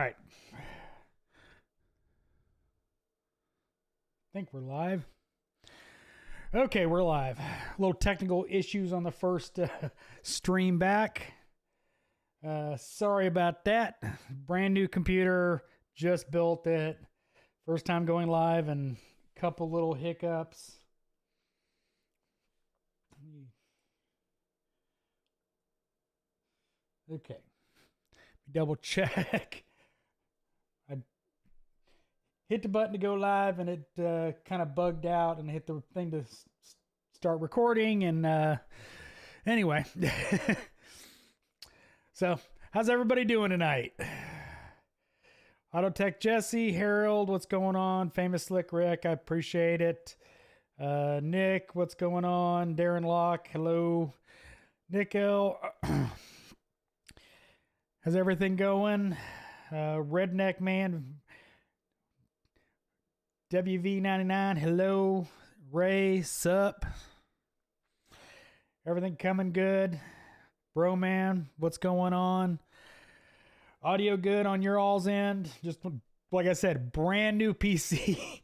right. Think we're live. Okay, we're live. A little technical issues on the first stream back. Sorry about that. Brand new computer, just built it. First time going live and a couple little hiccups. Okay. Double check. I hit the button to go live and it kind of bugged out, and I hit the thing to start recording. And anyway, so how's everybody doing tonight? Autotech Jesse, Harold, what's going on? Famous Slick Rick, I appreciate it. Nick, what's going on? Darren Locke, hello. Nick L. How's everything going? Redneck Man, WV99, hello. Ray, sup? Everything coming good? Bro man, what's going on? Audio good on your all's end? Just like I said, brand new PC.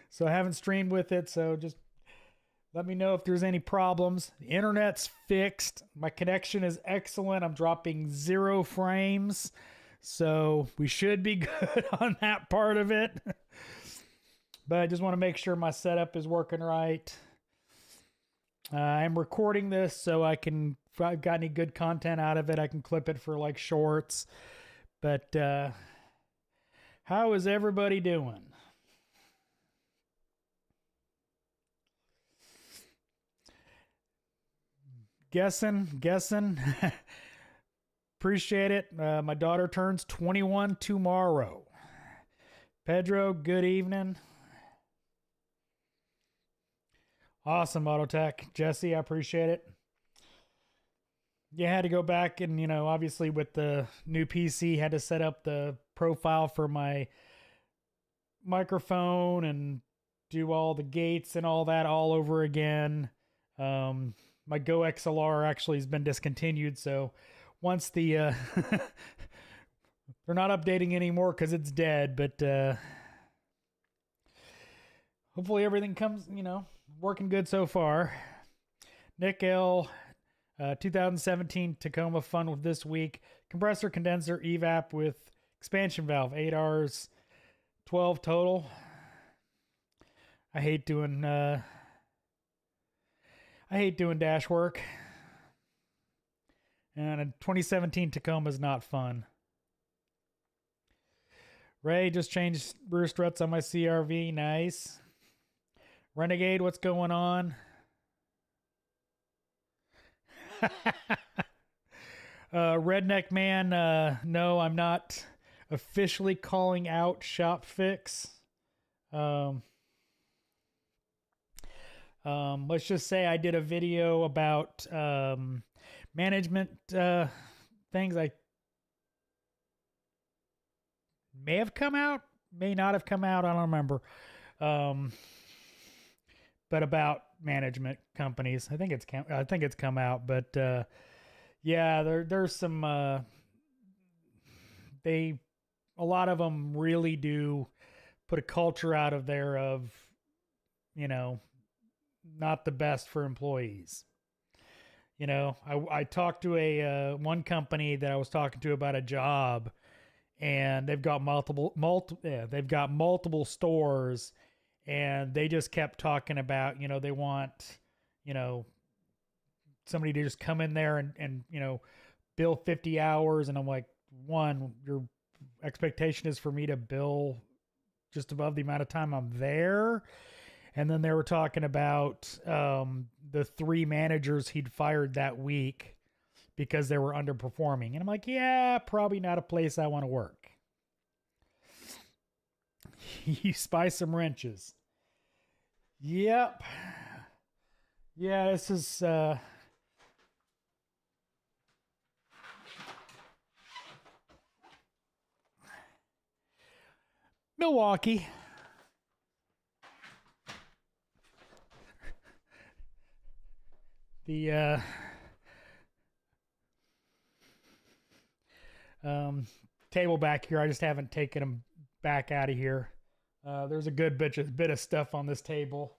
So I haven't streamed with it, so just let me know if there's any problems. The internet's fixed. My connection is excellent. I'm dropping 0 frames. So we should be good on that part of it. But I just want to make sure my setup is working right. I'm recording this so if I've got any good content out of it, I can clip it for like shorts. But how is everybody doing? Guessing. Appreciate it. My daughter turns 21 tomorrow. Pedro, good evening. Awesome, Autotech. Jesse, I appreciate it. You had to go back and, obviously with the new PC, had to set up the profile for my microphone and do all the gates and all that all over again. My Go XLR actually has been discontinued, so once the they're not updating anymore because it's dead, but hopefully everything comes, working good so far. Nick L, 2017 Tacoma fun with this week. Compressor, condenser, evap with expansion valve, 8 Rs, 12 total. I hate doing dash work. And a 2017 Tacoma is not fun. Ray just changed rear struts on my CRV. Nice. Renegade, what's going on? Redneck Man, no, I'm not officially calling out Shop Fix. Let's just say I did a video about management things. I may have come out, may not have come out. I don't remember. But about management companies, I think it's come out. But yeah, there's some. A lot of them really do put a culture out of there of, not the best for employees. I talked to one company that I was talking to about a job, and they've got multiple stores, and they just kept talking about, they want, somebody to just come in there and bill 50 hours. And I'm like, one, your expectation is for me to bill just above the amount of time I'm there. And then they were talking about the 3 managers he'd fired that week because they were underperforming. And I'm like, yeah, probably not a place I want to work. You spy some wrenches. Yep. Yeah, this is... Milwaukee. table back here. I just haven't taken them back out of here. There's a good bit of stuff on this table.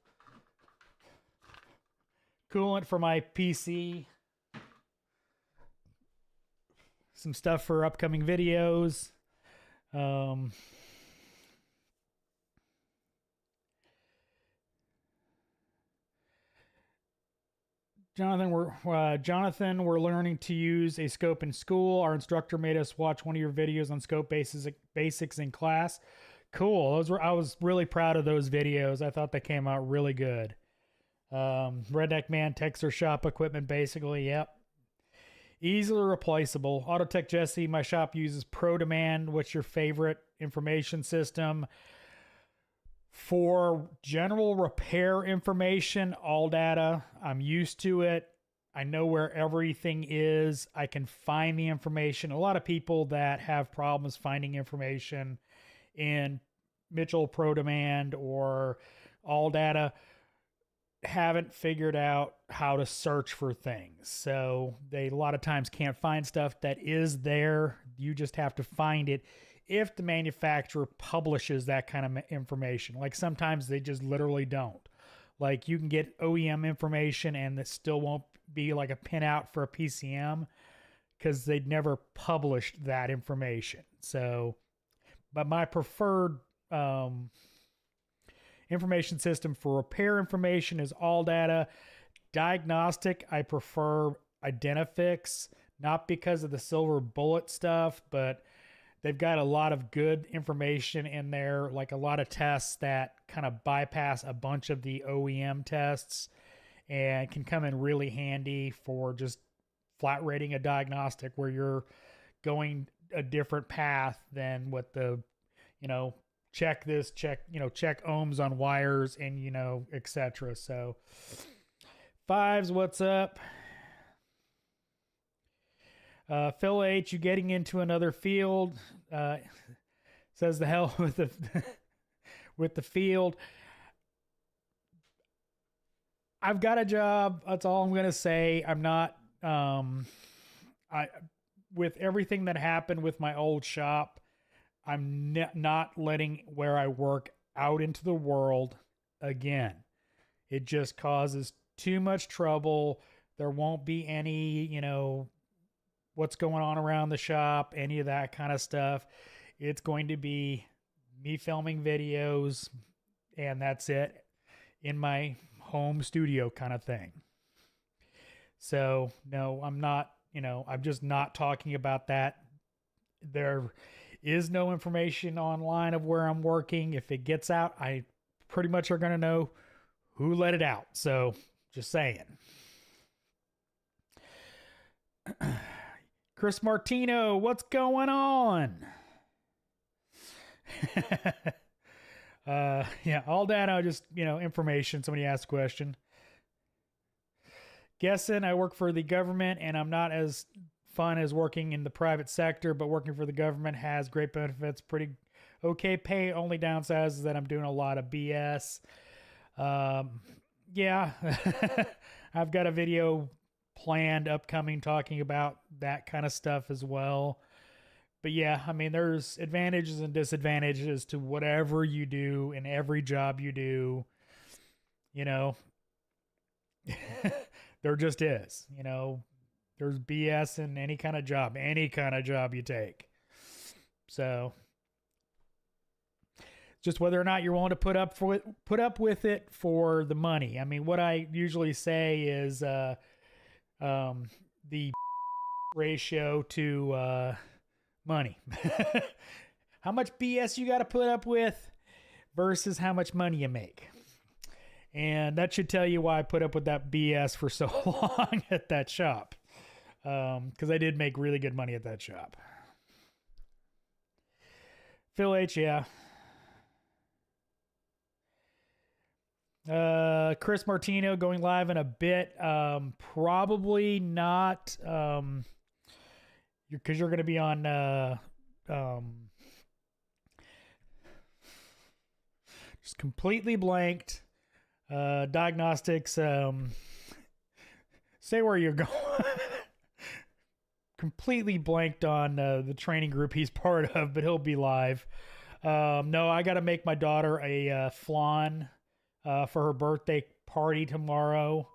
Coolant for my PC. Some stuff for upcoming videos. Jonathan, we're learning to use a scope in school. Our instructor made us watch one of your videos on scope basics in class. Cool. I was really proud of those videos. I thought they came out really good. Redneck Man, Texas shop equipment, basically. Yep. Easily replaceable. Autotech Jesse, my shop uses Pro Demand. What's your favorite information system? For general repair information, all data. I'm used to it. I know where everything is. I can find the information. A lot of people that have problems finding information in Mitchell Pro Demand or all data haven't figured out how to search for things. So they a lot of times can't find stuff that is there. You just have to find it if the manufacturer publishes that kind of information. Like sometimes they just literally don't. Like you can get OEM information and it still won't be like a pinout for a PCM because they'd never published that information. So, but my preferred information system for repair information is all data. Diagnostic, I prefer Identifix, not because of the silver bullet stuff, but they've got a lot of good information in there, like a lot of tests that kind of bypass a bunch of the OEM tests and can come in really handy for just flat rating a diagnostic where you're going a different path than what the, check this, check ohms on wires and, etc. So Fives, what's up? Phil H, you getting into another field? Says the hell with the with the field. I've got a job. That's all I'm gonna say. I'm not. With everything that happened with my old shop, I'm not letting where I work out into the world again. It just causes too much trouble. There won't be any, what's going on around the shop, any of that kind of stuff. It's going to be me filming videos and that's it in my home studio kind of thing. So no, I'm not, I'm just not talking about that. There is no information online of where I'm working. If it gets out, I pretty much are going to know who let it out. So just saying. Chris Martino, what's going on? Yeah, all data, just, information. Somebody asked a question. Guessing I work for the government and I'm not as fun as working in the private sector, but working for the government has great benefits, pretty okay pay. Only downside is that I'm doing a lot of BS. Yeah, I've got a video planned upcoming talking about that kind of stuff as well. But yeah, I mean, there's advantages and disadvantages to whatever you do in every job you do, there just is, there's BS in any kind of job you take. So just whether or not you're willing to put up with it for the money. I mean, what I usually say is, the ratio to, money, how much BS you got to put up with versus how much money you make. And that should tell you why I put up with that BS for so long at that shop. Because I did make really good money at that shop. Phil H, yeah. Chris Martino going live in a bit. Probably not. Because you're going to be on just completely blanked. Diagnostics, say where you're going. completely blanked on the training group he's part of, but he'll be live. No, I got to make my daughter a flan for her birthday party tomorrow.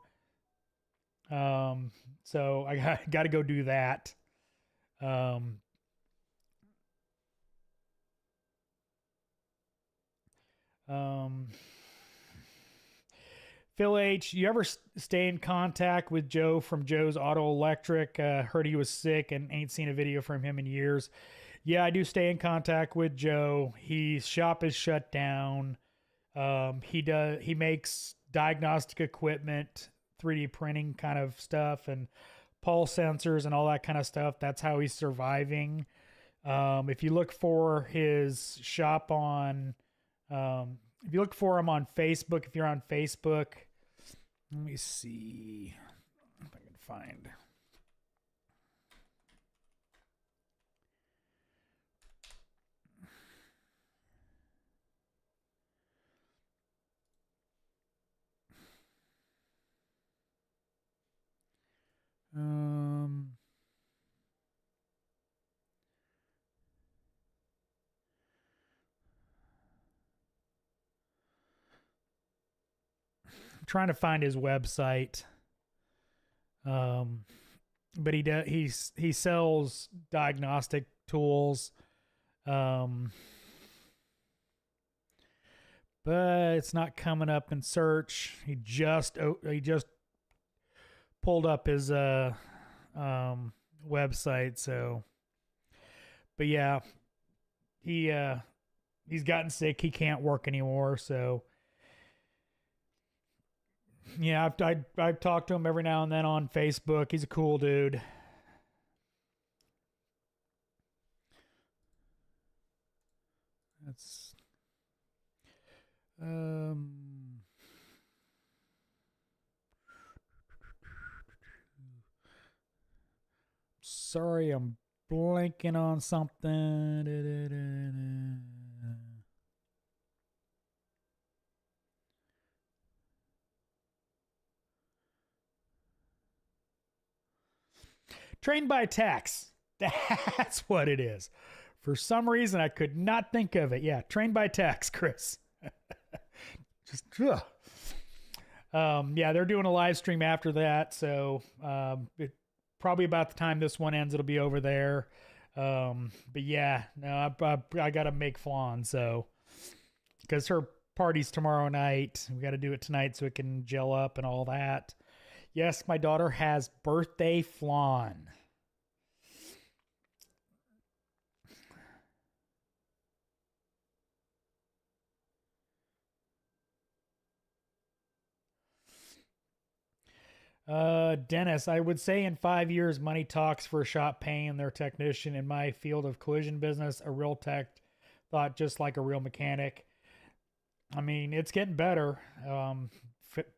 So I got to go do that. Phil H, you ever stay in contact with Joe from Joe's Auto Electric? Heard he was sick and ain't seen a video from him in years. Yeah, I do stay in contact with Joe. His shop is shut down. He makes diagnostic equipment, 3D printing kind of stuff, and pulse sensors and all that kind of stuff. That's how he's surviving. If you look for his shop on, if you look for him on Facebook, if you're on Facebook, let me see if I can find. I'm trying to find his website. But he sells diagnostic tools. But it's not coming up in search. He just pulled up his website. So, but yeah, he's gotten sick. He can't work anymore. So yeah, I've talked to him every now and then on Facebook. He's a cool dude. That's sorry, I'm blanking on something. Trained by Tax. That's what it is. For some reason, I could not think of it. Yeah, Trained by Tax, Chris. Just, yeah, they're doing a live stream after that. So probably about the time this one ends, it'll be over there. But yeah, no, I got to make flan. So, because her party's tomorrow night, we got to do it tonight so it can gel up and all that. Yes, my daughter has birthday flan. Dennis, I would say in 5 years, money talks for a shop paying their technician. In my field of collision business, a real tech thought just like a real mechanic. I mean, it's getting better.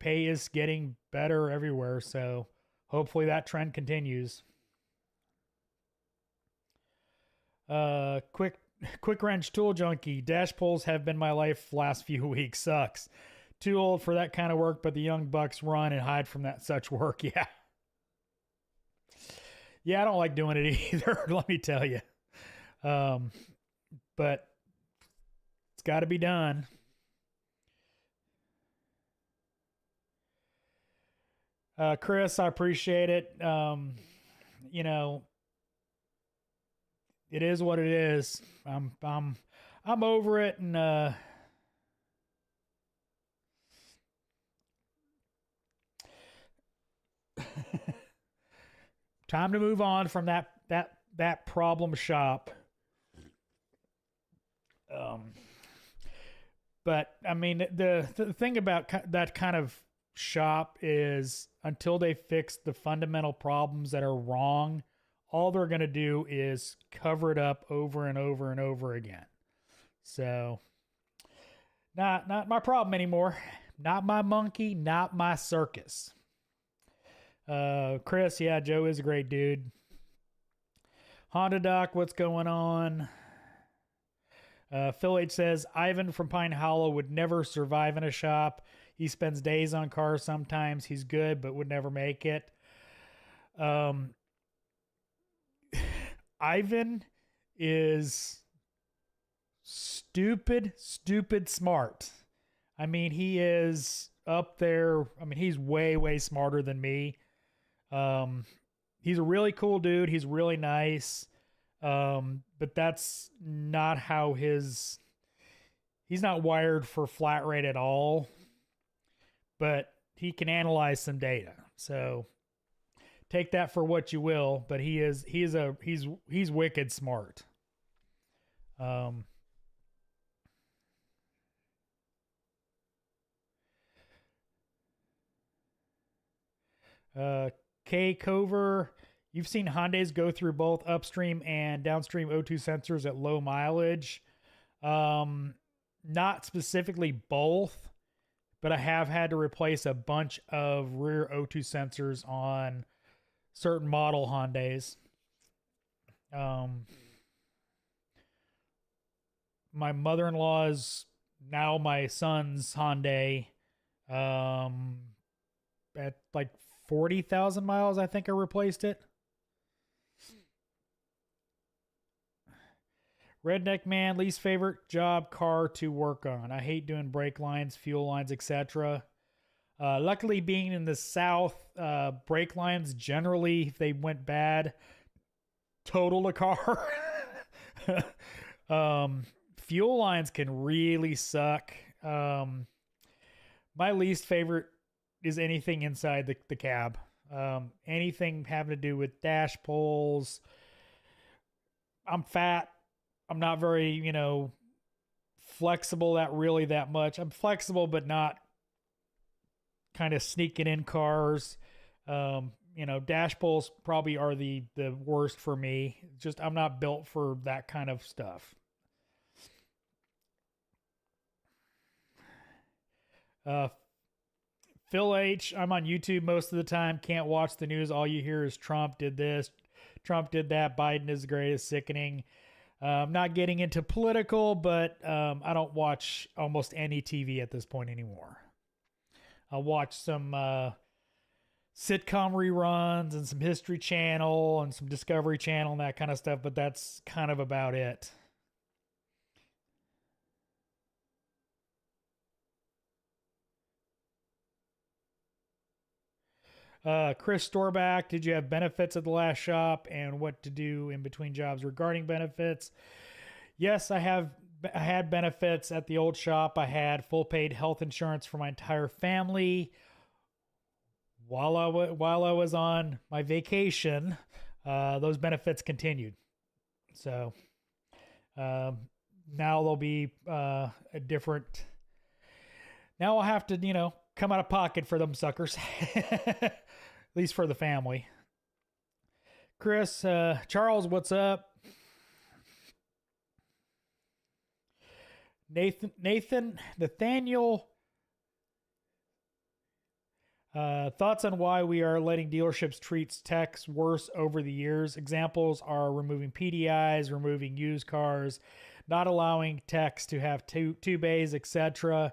Pay is getting better everywhere. So hopefully that trend continues. Quick wrench tool junkie. Dash pulls have been my life last few weeks. Sucks. Too old for that kind of work, but the young bucks run and hide from that such work. Yeah. Yeah, I don't like doing it either, let me tell you. But it's got to be done. Chris, I appreciate it. You know, it is what it is. I'm over it, and time to move on from that problem shop. But I mean, the thing about that kind of shop is until they fix the fundamental problems that are wrong, all they're going to do is cover it up over and over and over again. So not my problem anymore. Not my monkey, not my circus. Chris, yeah, Joe is a great dude. Honda Doc, what's going on? Phil H says, Ivan from Pine Hollow would never survive in a shop. He spends days on cars sometimes. He's good, but would never make it. Ivan is stupid smart. I mean, he is up there. I mean, he's way smarter than me. He's a really cool dude. He's really nice. But that's not how he's not wired for flat rate at all, but he can analyze some data. So take that for what you will, but he's wicked smart. K Cover, you've seen Hyundais go through both upstream and downstream O2 sensors at low mileage. Not specifically both, but I have had to replace a bunch of rear O2 sensors on certain model Hyundais. My mother-in-law's, now my son's Hyundai, at like 40,000 miles, I think I replaced it. Redneck man, least favorite job car to work on. I hate doing brake lines, fuel lines, etc. Luckily, being in the South, brake lines generally, if they went bad, total a car. Fuel lines can really suck. My least favorite is anything inside the cab. Anything having to do with dash pulls. I'm fat. I'm not very, flexible that much. I'm flexible, but not kind of sneaking in cars. Dash pulls probably are the worst for me. Just, I'm not built for that kind of stuff. Phil H, I'm on YouTube most of the time. Can't watch the news. All you hear is Trump did this, Trump did that, Biden is the greatest, sickening. I'm not getting into political, but I don't watch almost any TV at this point anymore. I'll watch some sitcom reruns and some History Channel and some Discovery Channel and that kind of stuff, but that's kind of about it. Chris Storback, did you have benefits at the last shop and what to do in between jobs regarding benefits? Yes, I had benefits at the old shop. I had full paid health insurance for my entire family. While I was on my vacation, those benefits continued. So now there'll be a different. Now I'll have to, come out of pocket for them suckers. At least for the family. Chris, Charles, what's up? Nathaniel, thoughts on why we are letting dealerships treat techs worse over the years. Examples are removing PDIs, removing used cars, not allowing techs to have two bays, etc.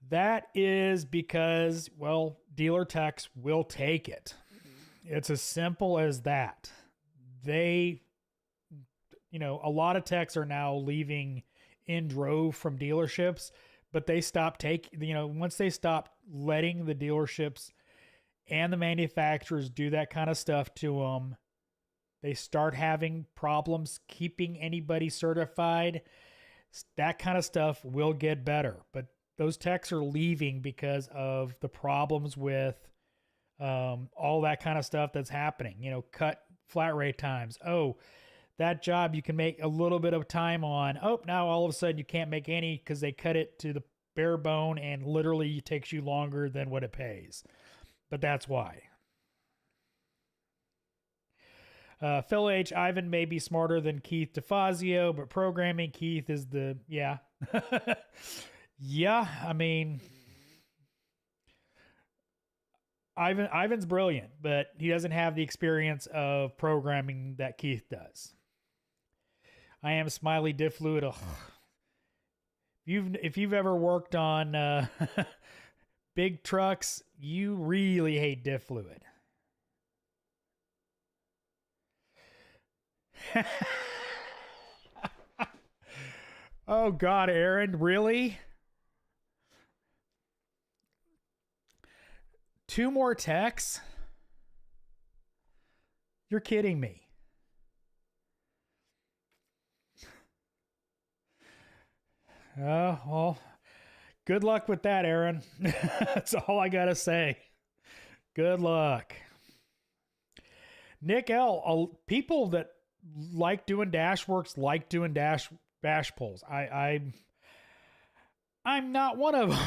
That is because, dealer techs will take it. It's as simple as that. They, a lot of techs are now leaving in drove from dealerships, but they stop once they stop letting the dealerships and the manufacturers do that kind of stuff to them, they start having problems keeping anybody certified. That kind of stuff will get better, but those techs are leaving because of the problems with all that kind of stuff that's happening. Cut flat rate times. Oh, that job you can make a little bit of time on. Oh, now all of a sudden you can't make any because they cut it to the bare bone and literally it takes you longer than what it pays. But that's why. Phil H, Ivan may be smarter than Keith DeFazio, but programming Keith is yeah. Yeah, I mean, Ivan's brilliant, but he doesn't have the experience of programming that Keith does. I am Smiley Diff Fluid. Ugh. If you've ever worked on big trucks, you really hate diff fluid. Oh God, Aaron, really? 2 more techs? You're kidding me. Well, good luck with that, Aaron. That's all I gotta say. Good luck. Nick L, people that like doing dash works like doing bash pulls. I'm not one of them,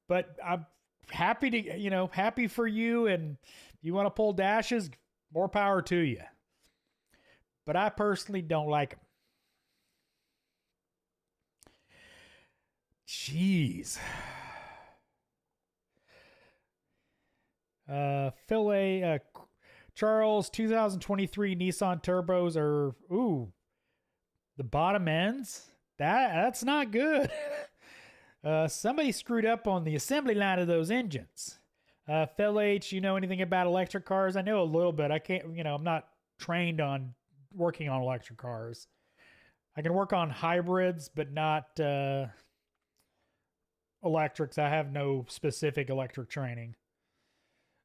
but I'm happy to, happy for you. And you want to pull dashes, more power to you. But I personally don't like them. Jeez. Phil A. Charles, 2023 Nissan turbos are, the bottom ends? That's not good. Somebody screwed up on the assembly line of those engines. Phil H, you know anything about electric cars? I know a little bit. I can't, I'm not trained on working on electric cars. I can work on hybrids, but not electrics. I have no specific electric training.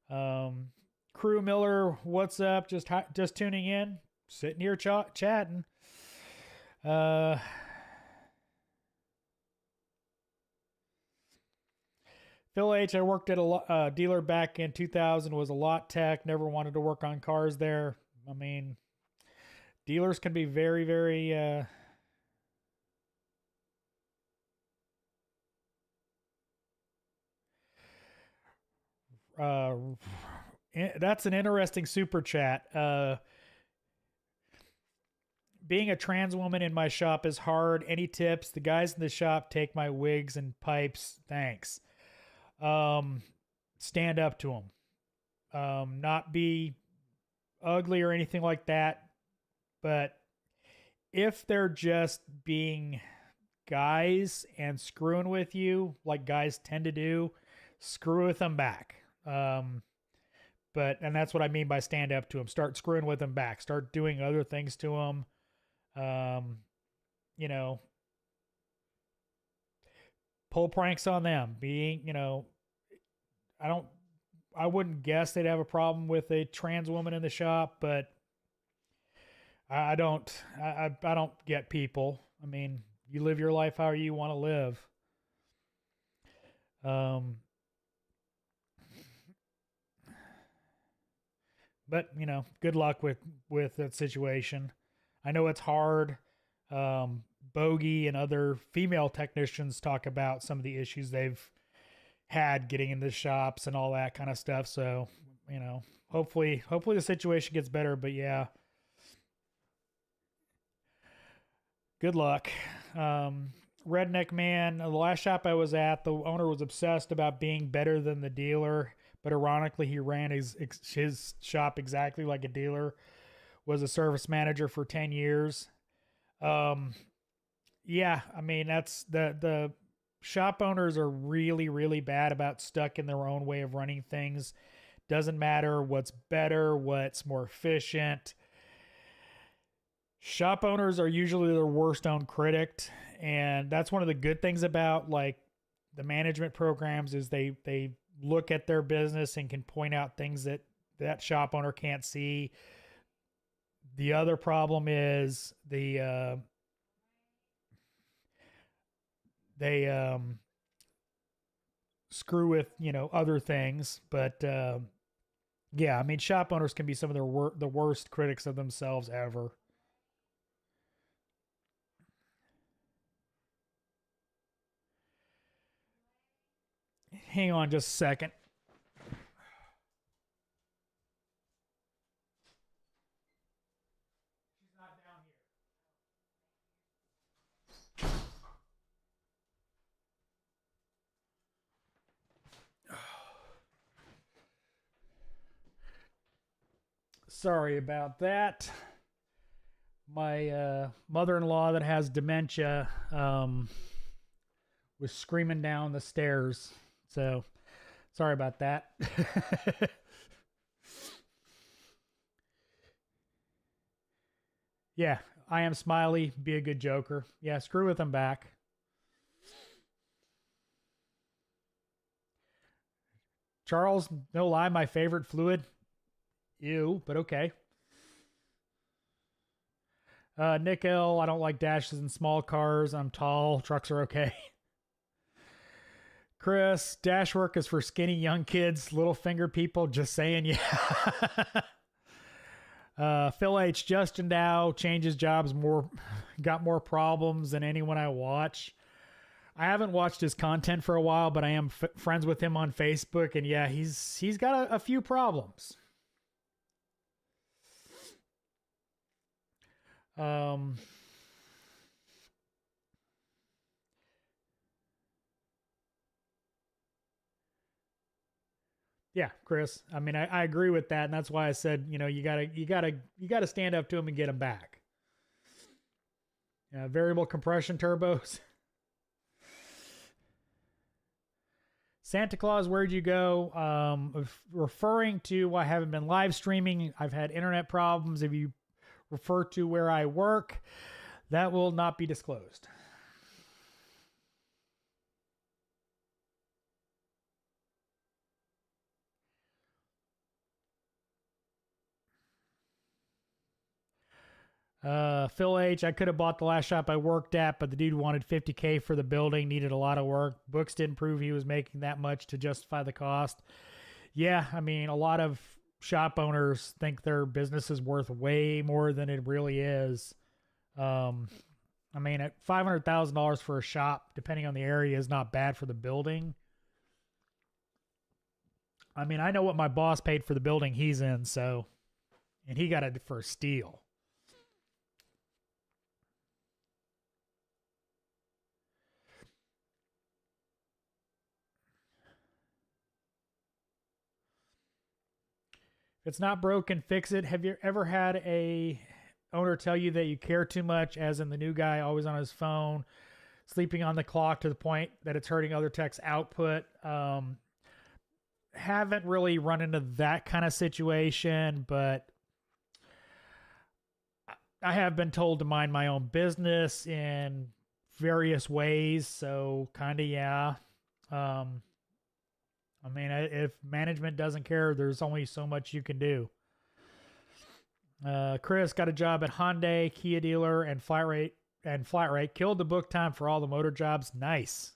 Crew Miller, what's up? Just tuning in, sitting here chatting. Phil H, I worked at a dealer back in 2000, was a lot tech, never wanted to work on cars there. I mean, dealers can be very, very, that's an interesting super chat. Being a trans woman in my shop is hard. Any tips? The guys in the shop take my wigs and pipes. Thanks. Stand up to them. Not be ugly or anything like that. But if they're just being guys and screwing with you, like guys tend to do, screw with them back. And that's what I mean by stand up to them. Start screwing with them back. Start doing other things to them. Pull pranks on them. I wouldn't guess they'd have a problem with a trans woman in the shop, but I don't get people. I mean, you live your life how you want to live. But good luck with that situation. I know it's hard. Bogey and other female technicians talk about some of the issues they've had getting in the shops and all that kind of stuff. So, hopefully the situation gets better, but yeah, good luck. Redneck Man, the last shop I was at, the owner was obsessed about being better than the dealer, but ironically, he ran his shop exactly like a dealer, was a service manager for 10 years. Yeah, I mean, that's the shop owners are really, really bad about stuck in their own way of running things. Doesn't matter what's better, what's more efficient. Shop owners are usually their worst own critic. And that's one of the good things about like the management programs is they look at their business and can point out things that shop owner can't see. The other problem is they screw with other things, but yeah, I mean shop owners can be some of the worst critics of themselves ever. Hang on just a second. She's not down here. Sorry about that. My mother-in-law that has dementia was screaming down the stairs. So sorry about that. Yeah, I am Smiley. Be a good joker. Yeah, screw with him back. Charles, no lie, my favorite fluid. Ew, but okay. Nick L, I don't like dashes in small cars. I'm tall. Trucks are okay. Chris, dash work is for skinny young kids, little finger people. Just saying, yeah. Phil H, Justin Dow changes jobs more, got more problems than anyone I watch. I haven't watched his content for a while, but I am friends with him on Facebook, and yeah, he's got a few problems. Um, yeah, Chris. I mean, I agree with that, and that's why I said, you gotta stand up to him and get him back. Variable compression turbos. Santa Claus, where'd you go? Referring to I haven't been live streaming. I've had internet problems. If you refer to where I work, that will not be disclosed. Phil H, I could have bought the last shop I worked at, but the dude wanted $50K for the building, needed a lot of work. Books didn't prove he was making that much to justify the cost. Yeah, I mean, a lot of shop owners think their business is worth way more than it really is. I mean, at $500,000 for a shop, depending on the area, is not bad for the building. I mean, I know what my boss paid for the building he's in, so, and he got it for steel. If it's not broken, fix it. Have you ever had a owner tell you that you care too much, as in the new guy always on his phone, sleeping on the clock to the point that it's hurting other techs' output? Haven't really run into that kind of situation, but I have been told to mind my own business in various ways. So kind of, yeah. I mean, if management doesn't care, there's only so much you can do. Chris got a job at Hyundai, Kia dealer, and flat rate. Killed the book time for all the motor jobs. Nice.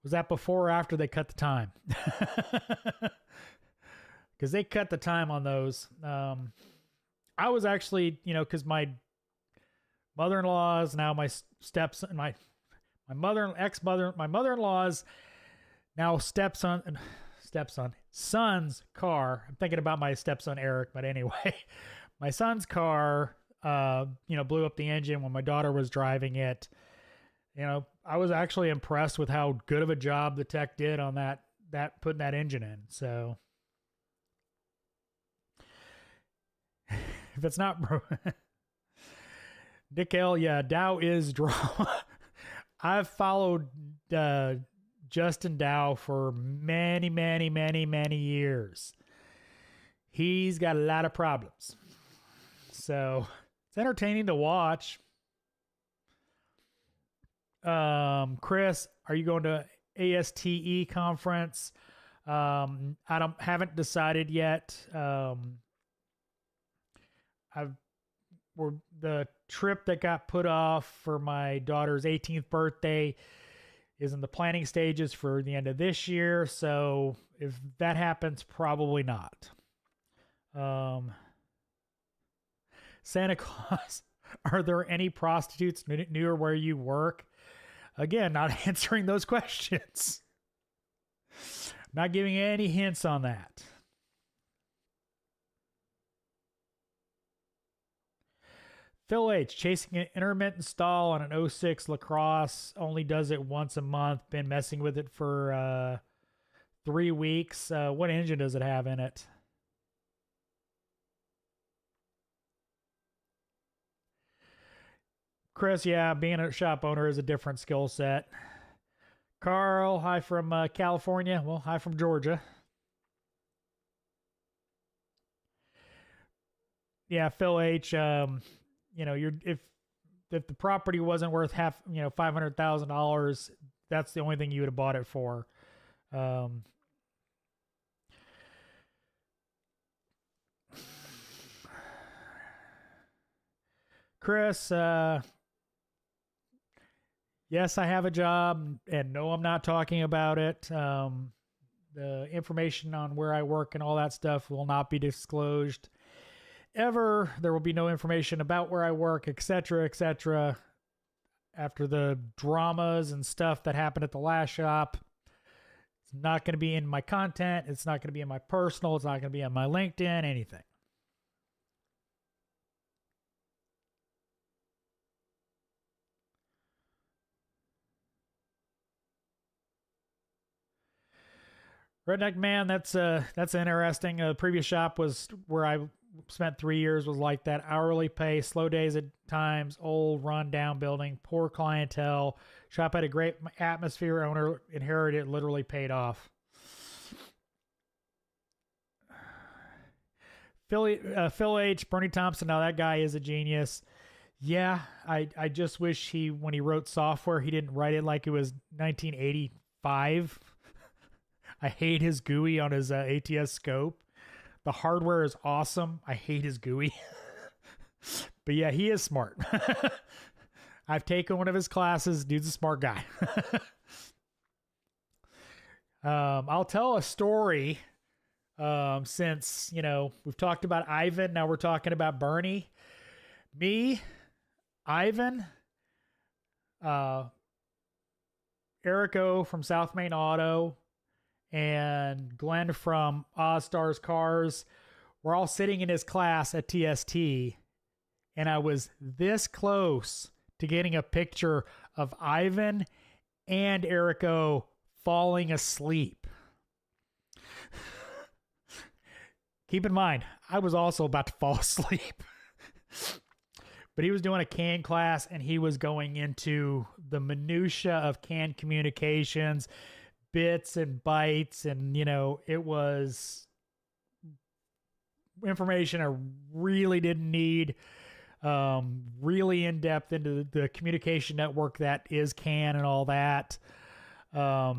Was that before or after they cut the time? Because they cut the time on those. I was actually, because my mother-in-law's now my stepson, my mother-in-law's now son's car. I'm thinking about my stepson Eric, but anyway, my son's car, blew up the engine when my daughter was driving it. I was actually impressed with how good of a job the tech did on that putting that engine in. So if it's not Nick L, yeah, Dow is drama. I've followed Justin Dow for many, many, many, many years. He's got a lot of problems. So it's entertaining to watch. Chris, are you going to ASTE conference? Haven't decided yet. The trip that got put off for my daughter's 18th birthday is in the planning stages for the end of this year. So if that happens, probably not. Santa Claus, are there any prostitutes near where you work? Again, not answering those questions. Not giving any hints on that. Phil H, chasing an intermittent stall on an 06 Lacrosse, only does it once a month. Been messing with it for 3 weeks. What engine does it have in it? Chris, yeah, being a shop owner is a different skill set. Carl, hi from California. Well, hi from Georgia. Yeah, Phil H, you're if the property wasn't worth $500,000, that's the only thing you would have bought it for. Chris, yes, I have a job, and no, I'm not talking about it. The information on where I work and all that stuff will not be disclosed ever. There will be no information about where I work, etc., etc. After the dramas and stuff that happened at the last shop, it's not going to be in my content. It's not going to be in my personal. It's not going to be on my LinkedIn, anything. Redneck Man, that's interesting. The previous shop was where I spent 3 years, was like that. Hourly pay, slow days at times, old run-down building, poor clientele. Shop had a great atmosphere. Owner inherited it, literally paid off. Phil H. Bernie Thompson, now that guy is a genius. Yeah, I just wish when he wrote software, he didn't write it like it was 1985. I hate his GUI on his ATS scope. The hardware is awesome. I hate his GUI. But yeah, he is smart. I've taken one of his classes. Dude's a smart guy. I'll tell a story since, we've talked about Ivan. Now we're talking about Bernie. Me, Ivan, Eric O from South Main Auto, and Glenn from Ozstars Cars. We're all sitting in his class at TST, and I was this close to getting a picture of Ivan and Eric O falling asleep. Keep in mind, I was also about to fall asleep. But he was doing a CAN class, and he was going into the minutia of CAN communications, bits and bytes, and it was information I really didn't need. Really in depth into the communication network that is CAN and all that. A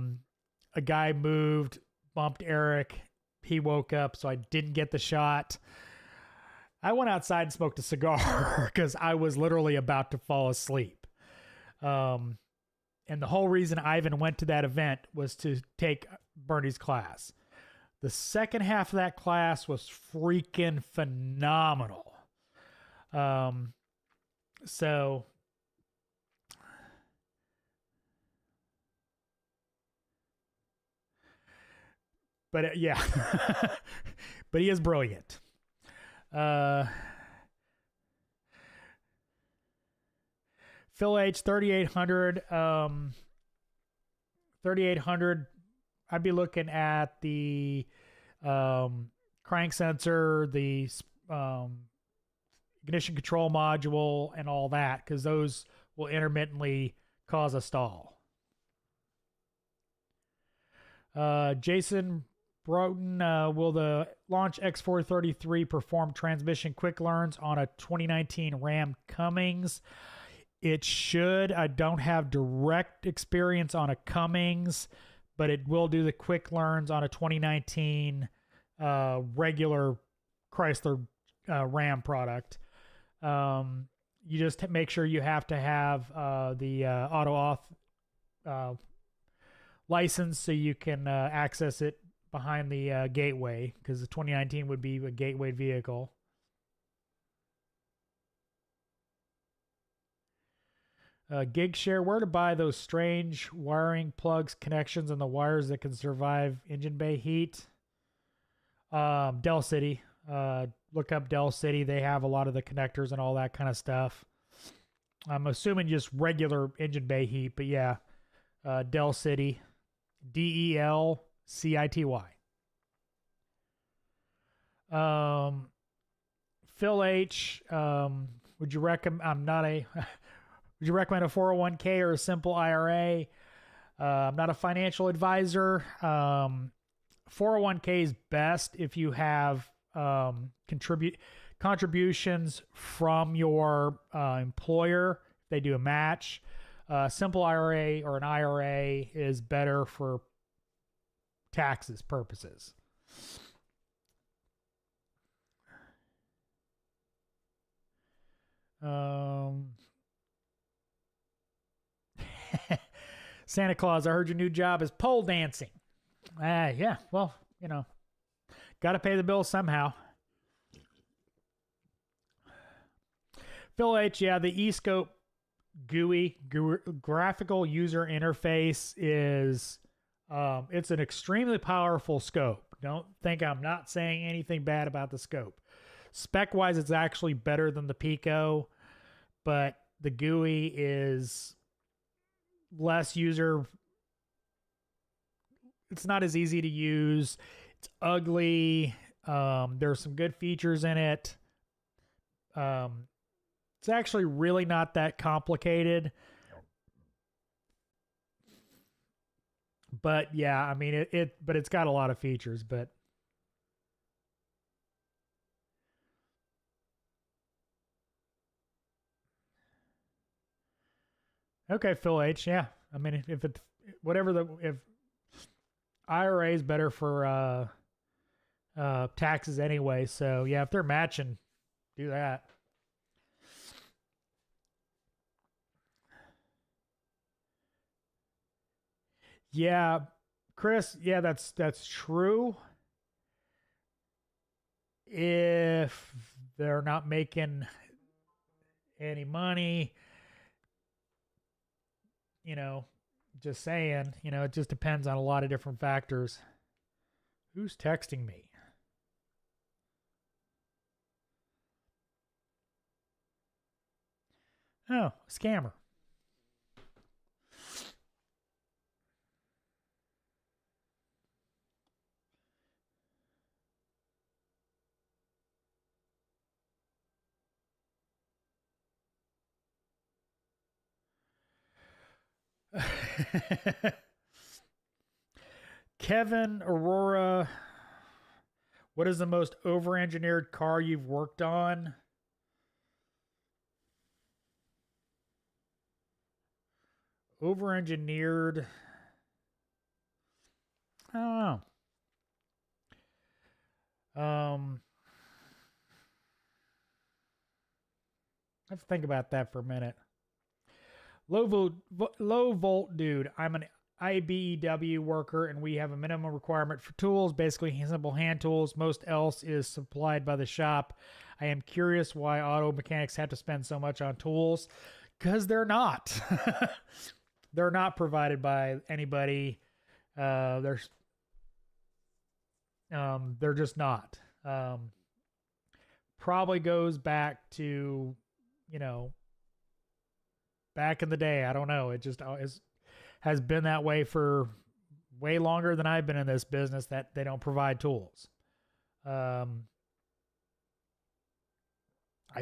guy moved, bumped Eric. He woke up, so I didn't get the shot. I went outside and smoked a cigar because I was literally about to fall asleep. And the whole reason Ivan went to that event was to take Bernie's class. The second half of that class was freaking phenomenal. So but yeah, but he is brilliant. Phil H, 3800. 3800. I'd be looking at the crank sensor, the ignition control module, and all that, because those will intermittently cause a stall. Jason Broughton, will the Launch X433 perform transmission quick learns on a 2019 Ram Cummins? It should. I don't have direct experience on a Cummins, but it will do the quick learns on a 2019 regular Chrysler Ram product. You just make sure you have to have the auto auth license so you can access it behind the gateway, because the 2019 would be a gateway vehicle. Gig share, where to buy those strange wiring plugs, connections, and the wires that can survive engine bay heat? Del City. Look up Del City. They have a lot of the connectors and all that kind of stuff. I'm assuming just regular engine bay heat, but yeah, Del City. DELCITY. Phil H, would you recommend? Would you recommend a 401k or a simple IRA? I'm not a financial advisor. 401k is best if you have contributions from your employer. They do a match. Simple IRA or an IRA is better for taxes purposes. Santa Claus, I heard your new job is pole dancing. Yeah, well, you know, got to pay the bills somehow. Phil H, yeah, the eScope GUI, graphical user interface is, it's an extremely powerful scope. Don't think I'm not saying anything bad about the scope. Spec-wise, it's actually better than the Pico, but the GUI is less user. It's not as easy to use. It's ugly. There's some good features in it. It's actually really not that complicated. But yeah, I mean but it's got a lot of features, but okay, Phil H. Yeah. I mean if IRA is better for taxes anyway, so yeah, if they're matching, do that. Yeah, Chris, yeah, that's true. If they're not making any money, you know, just saying, you know, it just depends on a lot of different factors. Who's texting me? Oh, scammer. Kevin Aurora, what is the most over-engineered car you've worked on? Over-engineered. I don't know. I have to think about that for a minute. Low volt dude. I'm an IBEW worker and we have a minimum requirement for tools, basically simple hand tools. Most else is supplied by the shop. I am curious why auto mechanics have to spend so much on tools, because they're not. They're not provided by anybody. They're just not. Probably goes back to, you know, back in the day. I don't know. It just has been that way for way longer than I've been in this business, that they don't provide tools. I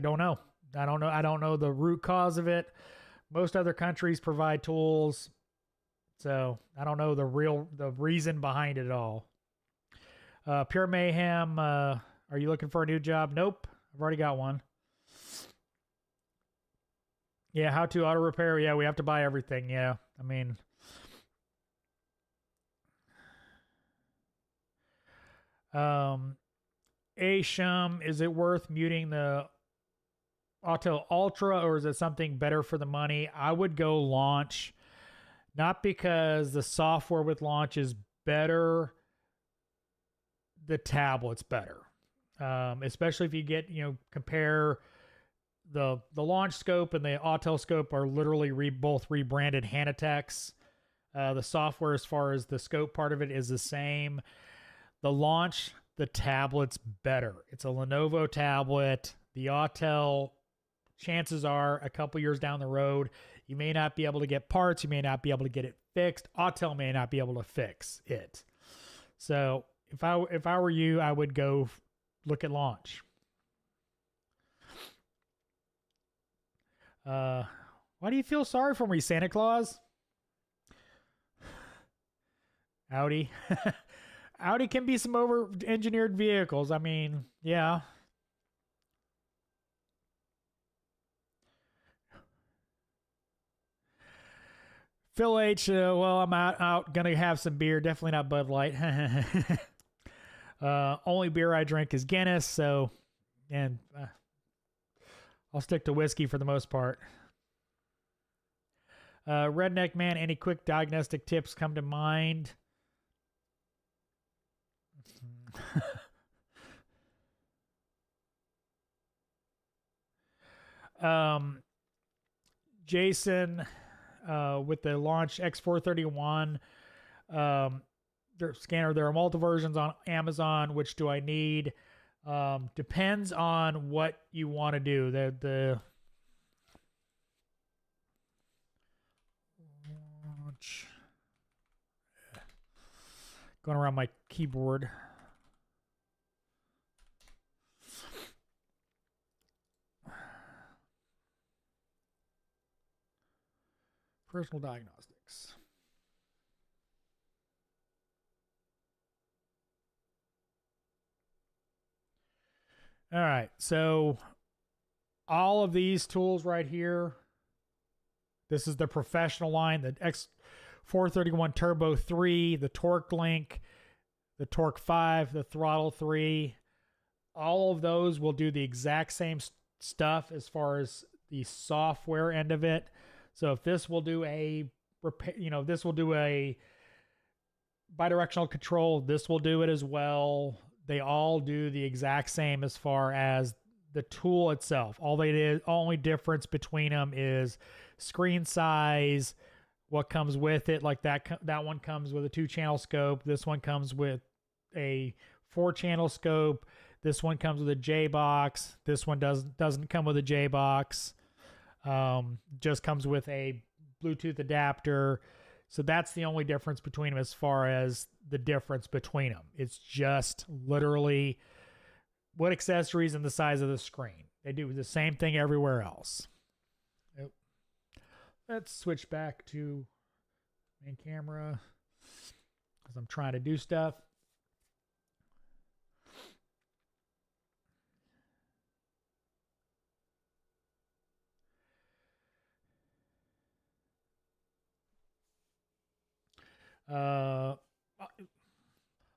don't know. I don't know the root cause of it. Most other countries provide tools, so I don't know the reason behind it all. Pure Mayhem, are you looking for a new job? Nope, I've already got one. Yeah, how to auto repair. Yeah, we have to buy everything. Yeah, I mean, Ashum, is it worth muting the Auto Ultra, or is it something better for the money? I would go Launch, not because the software with Launch is better. The tablet's better, especially if you get, you know, compare the Launch scope and the Auto scope are literally both rebranded Hanatex. The software, as far as the scope part of it, is the same. The Launch, the tablet's better. It's a Lenovo tablet. The Autel, chances are a couple years down the road, you may not be able to get parts. You may not be able to get it fixed. Autel may not be able to fix it. So if I were you, I would go look at Launch. Why do you feel sorry for me, Santa Claus? Audi. Audi can be some over-engineered vehicles. I mean, yeah. Phil H, well, I'm out gonna have some beer. Definitely not Bud Light. Only beer I drink is Guinness, so, and I'll stick to whiskey for the most part. Redneck Man, any quick diagnostic tips come to mind? Jason, with the launch X431 their scanner, there are multiple versions on Amazon. Which do I need? Depends on what you want to do. The launch, going around my keyboard. Personal Diagnostics. All right, so all of these tools right here, this is the professional line, the X431 Turbo 3, the Torque Link, the Torque 5, the Throttle 3. All of those will do the exact same stuff as far as the software end of it. So if this will do a repair, this will do a bidirectional control, this will do it as well. They all do the exact same as far as the tool itself. Only difference between them is screen size, what comes with it. Like that one comes with a 2-channel scope. This one comes with a 4-channel scope. This one comes with a J box. This one doesn't come with a J box. Just comes with a Bluetooth adapter. So that's the only difference between them as far as the difference between them. It's just literally what accessories and the size of the screen. They do the same thing everywhere else. Let's switch back to main camera because I'm trying to do stuff.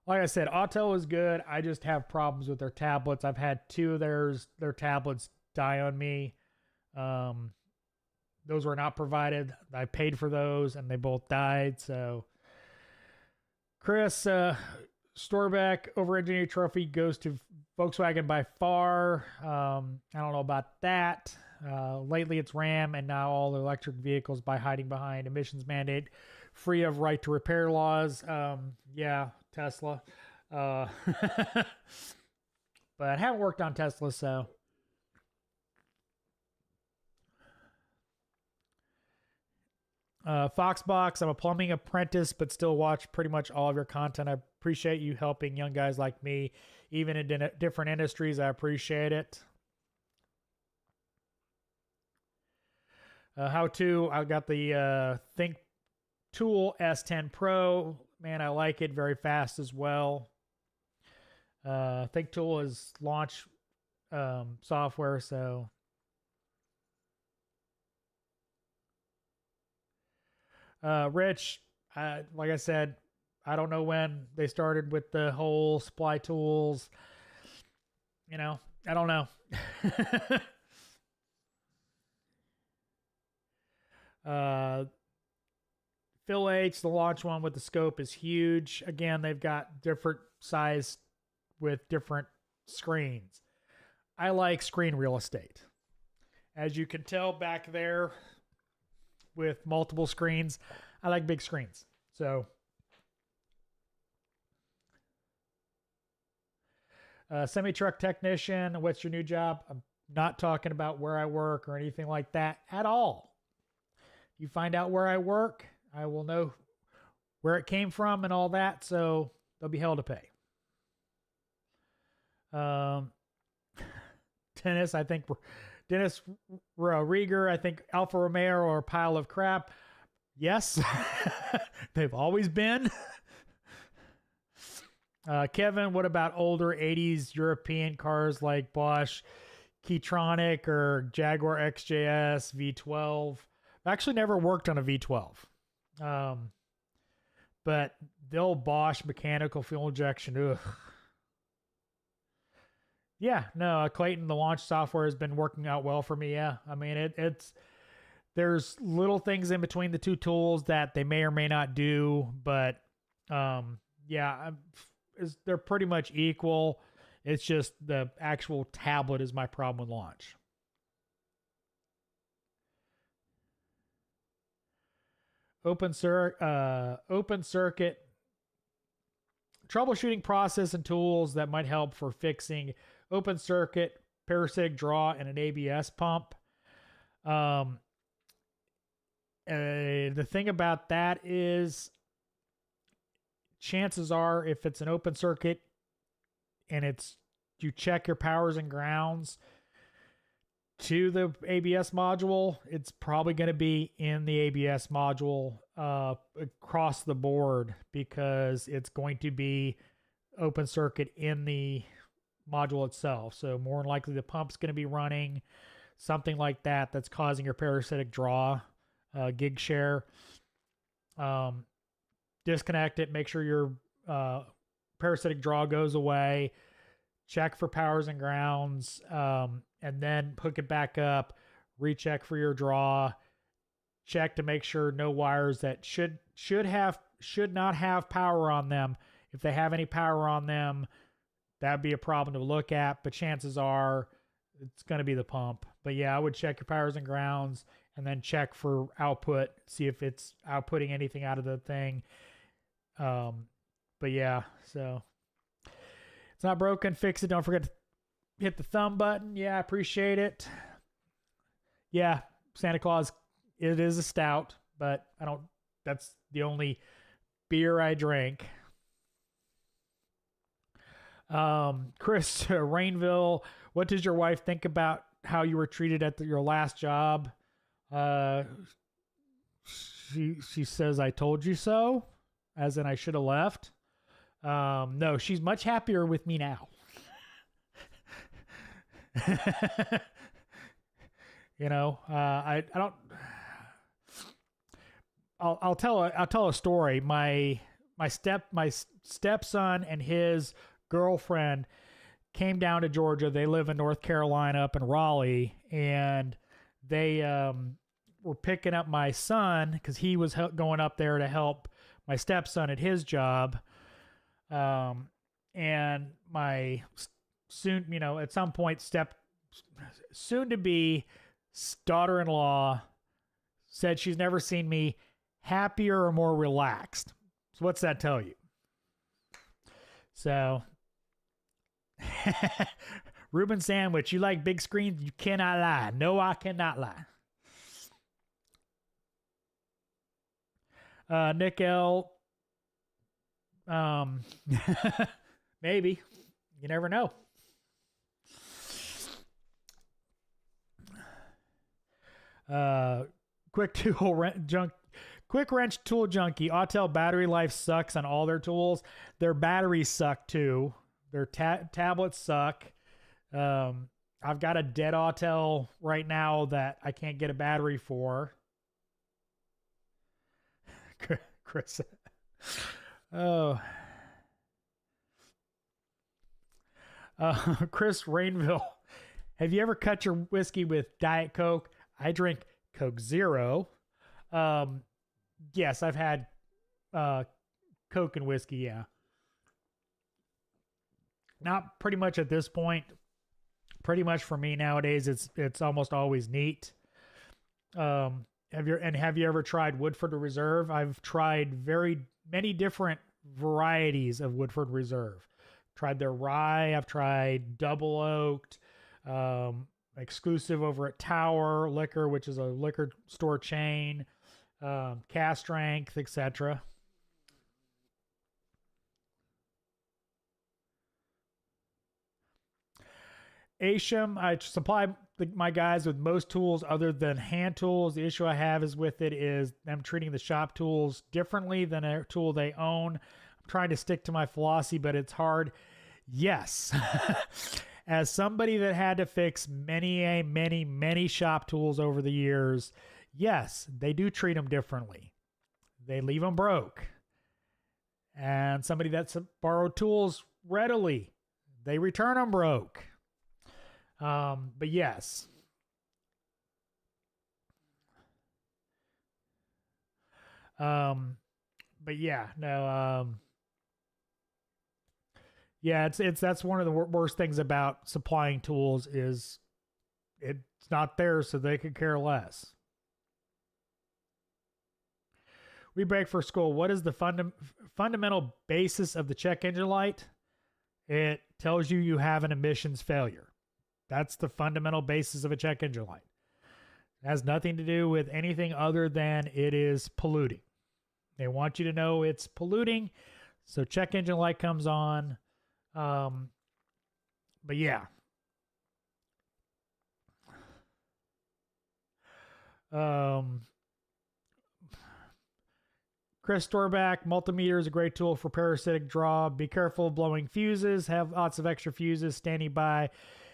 Like I said, Auto is good. I just have problems with their tablets. I've had 2 of their tablets die on me. Those were not provided. I paid for those and they both died. So Chris, Storbeck over engineering trophy goes to Volkswagen by far. I don't know about that. Lately it's Ram, and now all electric vehicles by hiding behind emissions mandate, free of right to repair laws. Yeah, Tesla. But I haven't worked on Tesla, so. Foxbox, I'm a plumbing apprentice, but still watch pretty much all of your content. I appreciate you helping young guys like me, even in different industries. I appreciate it. How to, I got the Think Tool S10 Pro. Man, I like it. Very fast as well. Think Tool is launch software, so. Rich, like I said, I don't know when they started with the whole supply tools. I don't know. Phil H, the launch one with the scope is huge. Again, they've got different size with different screens. I like screen real estate. As you can tell back there with multiple screens, I like big screens. So semi-truck technician, what's your new job? I'm not talking about where I work or anything like that at all. You find out where I work, I will know where it came from and all that, so they'll be hell to pay. Dennis Rieger, I think Alfa Romeo or a pile of crap. Yes, they've always been. Kevin, what about older 80s European cars like Bosch, Keytronic, or Jaguar XJS V12? I've actually never worked on a V12. But the old Bosch mechanical fuel injection, ugh. Yeah, no, Clayton, the launch software has been working out well for me. Yeah, I mean it's there's little things in between the two tools that they may or may not do, but yeah, they're pretty much equal. It's just the actual tablet is my problem with launch. Open circuit troubleshooting process and tools that might help for fixing open circuit, parasitic draw, and an ABS pump. The thing about that is, chances are, if it's an open circuit and you check your powers and grounds to the ABS module, it's probably going to be in the ABS module across the board, because it's going to be open circuit in the module itself. So more than likely the pump's going to be running something like that that's causing your parasitic draw, gig share. Disconnect it, make sure your parasitic draw goes away, check for powers and grounds, and then hook it back up, recheck for your draw, check to make sure no wires that should not have power on them. If they have any power on them, that'd be a problem to look at, but chances are it's going to be the pump. But yeah, I would check your powers and grounds and then check for output, see if it's outputting anything out of the thing. But yeah, so it's not broken, fix it. Don't forget to hit the thumb button. Yeah, I appreciate it. Yeah, Santa Claus, it is a stout, but that's the only beer I drank. Chris Rainville, what does your wife think about how you were treated at your last job? She says, I told you so, as in I should have left. No, she's much happier with me now. I don't. I'll tell a story. My stepson and his girlfriend came down to Georgia. They live in North Carolina, up in Raleigh, and they were picking up my son because he was going up there to help my stepson at his job. And my at some point soon to be daughter-in-law said she's never seen me happier or more relaxed. So what's that tell you? So Reuben Sandwich, you like big screens? You cannot lie. No, I cannot lie. Nick L. Maybe. You never know. Quick wrench tool junkie. Autel battery life sucks on all their tools. Their batteries suck too. Their tablets suck. I've got a dead Autel right now that I can't get a battery for. Chris. Oh. Chris Rainville. Have you ever cut your whiskey with Diet Coke? I drink Coke Zero. Yes, I've had Coke and whiskey, yeah. Not pretty much at this point. Pretty much for me nowadays, it's almost always neat. Have you ever tried Woodford Reserve? I've tried very many different varieties of Woodford Reserve. Tried their rye. I've tried double oaked, exclusive over at Tower Liquor, which is a liquor store chain, cast strength, etc. Asham, I supply my guys with most tools other than hand tools. The issue I have is with it is them treating the shop tools differently than a tool they own. I'm trying to stick to my philosophy, but it's hard. Yes. As somebody that had to fix many shop tools over the years, yes, they do treat them differently. they leave them broke. And somebody that's borrowed tools readily, they return them broke. But yes. But yeah, no, yeah, that's one of the worst things about supplying tools is it's not there, so they could care less. We break for school. What is the fundamental basis of the check engine light? It tells you have an emissions failure. That's the fundamental basis of a check engine light. It has nothing to do with anything other than it is polluting. They want you to know it's polluting, so check engine light comes on. But yeah. Chris Storback, multimeter is a great tool for parasitic draw. Be careful of blowing fuses. Have lots of extra fuses standing by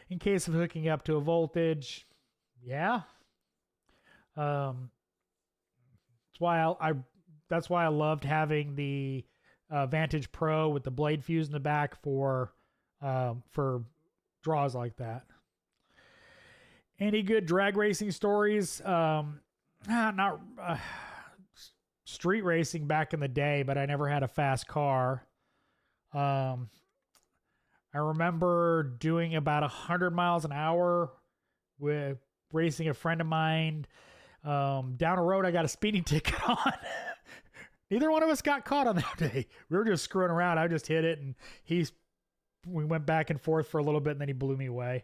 in case of hooking up to a voltage. Yeah. That's why I loved having the Vantage Pro with the blade fuse in the back for draws like that. Any good drag racing stories? Not street racing back in the day, but I never had a fast car. I remember doing about 100 miles an hour with racing a friend of mine. Down a road, I got a speeding ticket on. Neither one of us got caught on that day. We were just screwing around. I just hit it, and we went back and forth for a little bit, and then he blew me away.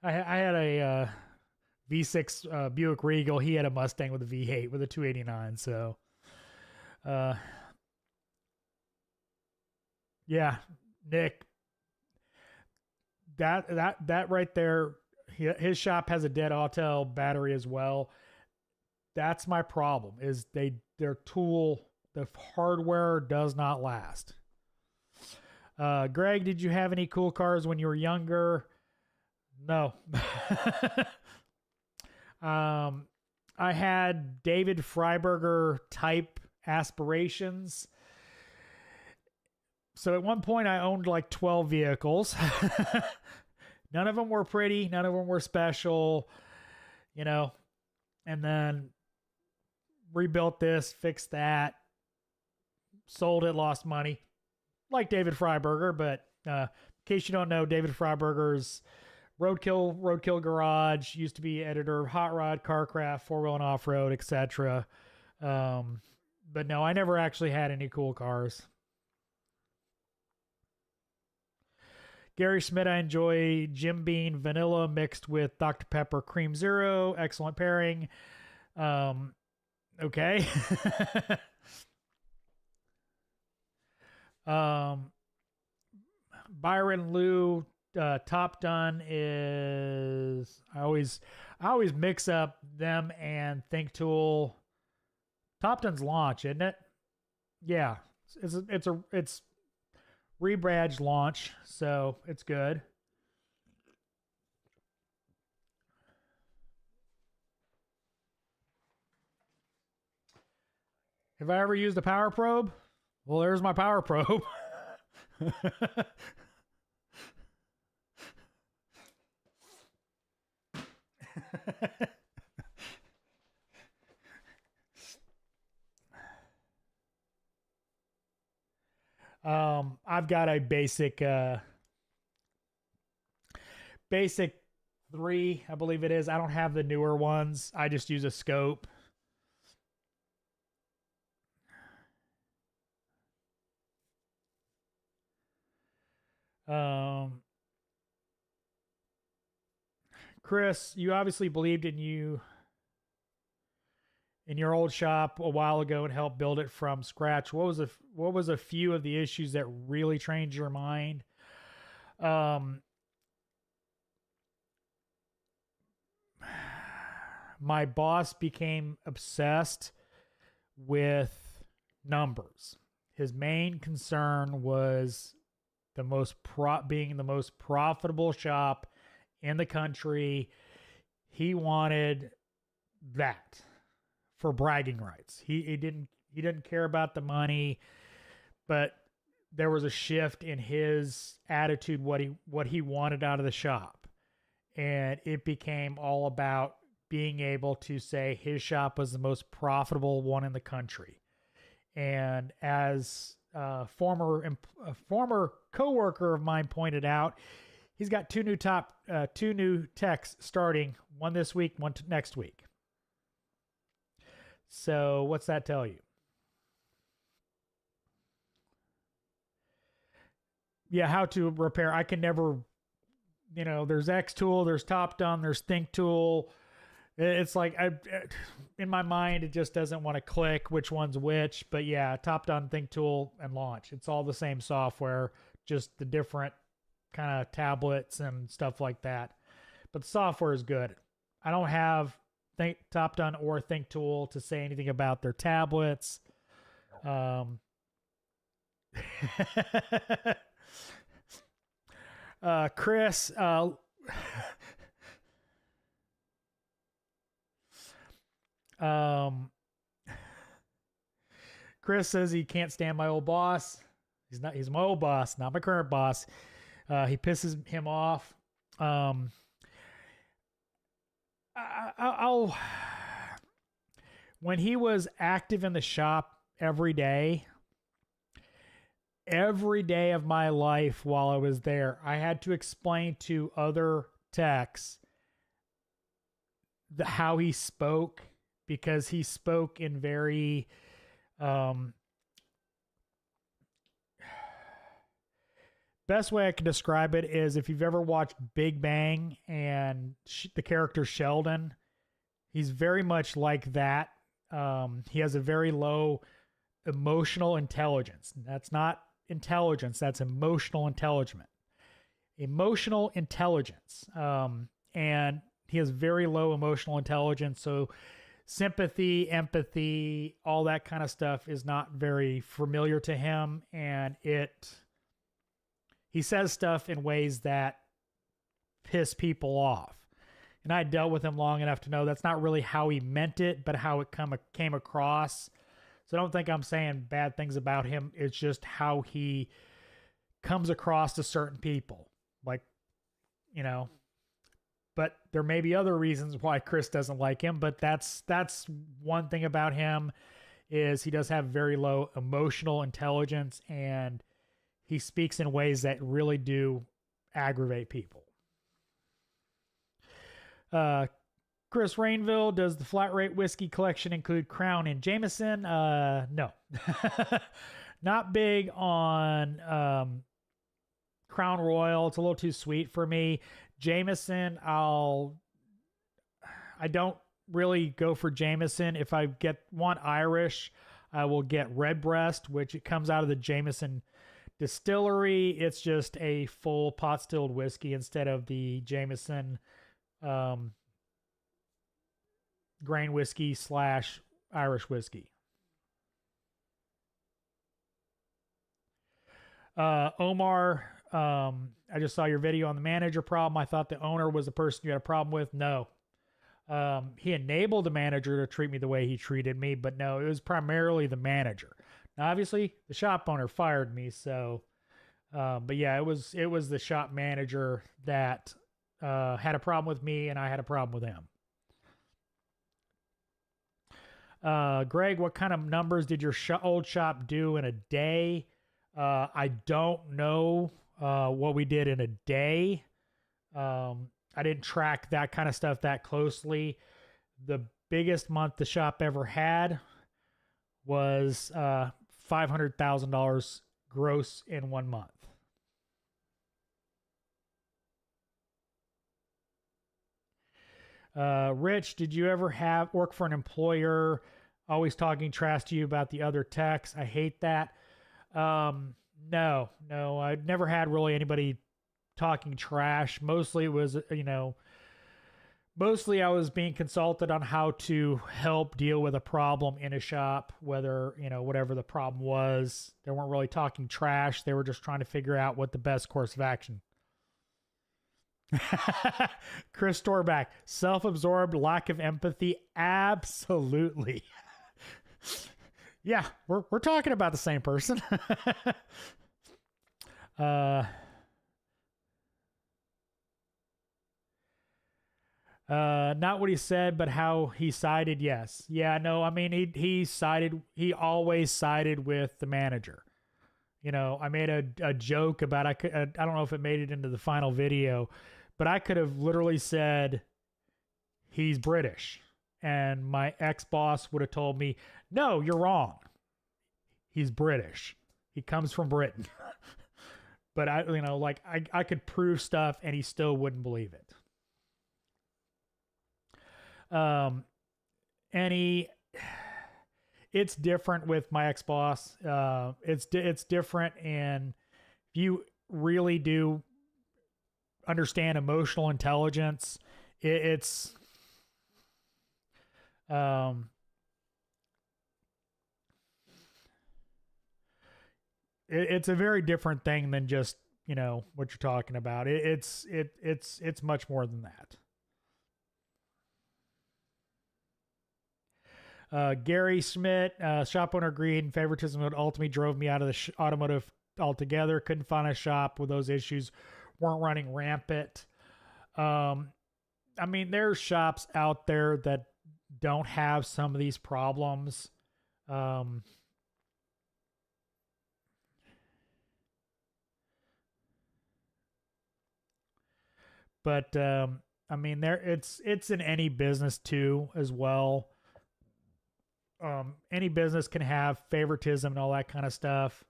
I had a V6 Buick Regal. He had a Mustang with a V8 with a 289. So, yeah, Nick, that right there, his shop has a dead auto battery as well. That's my problem. Is their tool, the hardware does not last. Greg, did you have any cool cars when you were younger? No. I had David Freiberger type aspirations. So at one point I owned like 12 vehicles. None of them were pretty. None of them were special, and then rebuilt this, fixed that, sold it, lost money, like David Freiberger. But in case you don't know, David Freiberger's Roadkill Garage, used to be editor of Hot Rod, Carcraft, 4-wheel and off-road, etc. But no, I never actually had any cool cars. Gary Schmidt, I enjoy Jim Beam vanilla mixed with Dr. Pepper Cream Zero. Excellent pairing. Okay. Byron Liu, Top Done is I always mix up them and Think Tool. Top Done's Launch, isn't it? Yeah, it's rebadged Launch, so it's good. Have I ever used a power probe? Well, there's my power probe. I've got a basic 3, I believe it is. I don't have the newer ones. I just use a scope. Chris, you obviously believed in your old shop a while ago and helped build it from scratch. What was a few of the issues that really changed your mind? My boss became obsessed with numbers. His main concern was being the most profitable shop in the country. He wanted that for bragging rights. He didn't care about the money, but there was a shift in his attitude, what he wanted out of the shop. And it became all about being able to say his shop was the most profitable one in the country. And as a former coworker of mine pointed out, he's got two new techs starting, one this week, one next week. So what's that tell you? Yeah, how to repair. I can never, there's X tool, there's top done, there's think tool. It's like in my mind, it just doesn't want to click which one's which. But yeah, top done, think tool, and launch. It's all the same software, just the different kind of tablets and stuff like that. But the software is good. I don't have top done or think tool to say anything about their tablets. Chris, Chris says he can't stand my old boss. He's my old boss, not my current boss. He pisses him off. When he was active in the shop every day of my life while I was there, I had to explain to other techs how he spoke, because he spoke in very best way I can describe it is if you've ever watched Big Bang and the character Sheldon, he's very much like that. He has a very low emotional intelligence. That's not intelligence, that's emotional intelligence. Emotional intelligence. And he has very low emotional intelligence, so sympathy, empathy, all that kind of stuff is not very familiar to him, and he says stuff in ways that piss people off. And I dealt with him long enough to know that's not really how he meant it, but how it came across. So I don't think I'm saying bad things about him. It's just how he comes across to certain people. Like, but there may be other reasons why Chris doesn't like him, but that's one thing about him, is he does have very low emotional intelligence, and he speaks in ways that really do aggravate people. Chris Rainville, does the flat rate whiskey collection include Crown and Jameson? No. Not big on Crown Royal. It's a little too sweet for me. Jameson, I don't really go for Jameson. If I want Irish, I will get Redbreast, which it comes out of the Jameson distillery. It's just a full pot stilled whiskey instead of the Jameson grain whiskey / Irish whiskey. Omar, I just saw your video on the manager problem. I thought the owner was the person you had a problem with. No. He enabled the manager to treat me the way he treated me, but no, it was primarily the manager. Now, obviously, the shop owner fired me, so but yeah, it was the shop manager that had a problem with me, and I had a problem with him. Greg, what kind of numbers did your old shop do in a day? I don't know what we did in a day. I didn't track that kind of stuff that closely. The biggest month the shop ever had was $500,000 gross in 1 month. Rich, did you ever work for an employer always talking trash to you about the other techs? I hate that. No, I've never had really anybody talking trash. Mostly it was, mostly I was being consulted on how to help deal with a problem in a shop, whether, whatever the problem was. They weren't really talking trash. They were just trying to figure out what the best course of action. Chris Storback, self-absorbed, lack of empathy. Absolutely. Yeah, we're talking about the same person. Not what he said, but how he sided. Yes. Yeah, no, I mean, he always sided with the manager. You know, I made a joke about, I don't know if it made it into the final video, but I could have literally said he's British, and my ex-boss would have told me, no, you're wrong. He's British. He comes from Britain. But I could prove stuff and he still wouldn't believe it. It's different with my ex-boss. It's different, and if you really do understand emotional intelligence, it's a very different thing than just, you know, what you're talking about. It's much more than that. Gary Schmidt, shop owner agreed, favoritism would ultimately drove me out of the automotive altogether. Couldn't find a shop with those issues weren't running rampant. I mean, there's shops out there that don't have some of these problems. But I mean, it's in any business too as well. Any business can have favoritism and all that kind of stuff.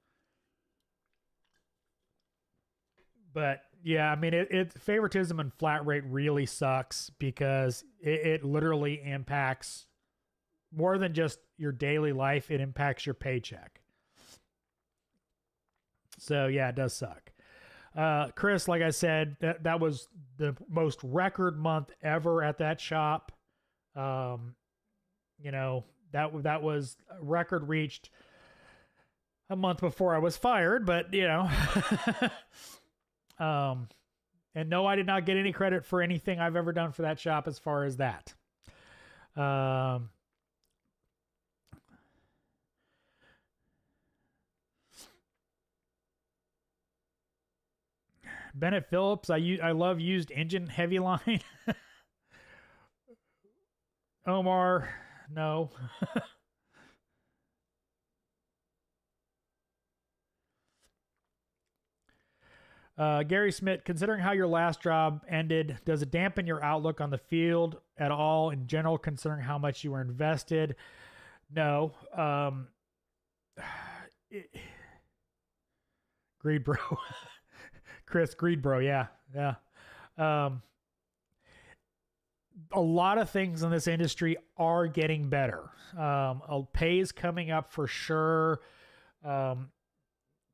But yeah, I mean, it favoritism and flat rate really sucks because it literally impacts more than just your daily life. It impacts your paycheck. So yeah, it does suck. Chris, like I said, that was the most record month ever at that shop. You know, that was a record reached a month before I was fired, but you know, and no, I did not get any credit for anything I've ever done for that shop as far as that. Bennett Phillips, I love used engine heavy line. Omar, no. Gary Smith, considering how your last job ended, does it dampen your outlook on the field at all in general, considering how much you were invested? No. Greed bro. Chris, greed bro. Yeah. Yeah. A lot of things in this industry are getting better. Pay is coming up for sure.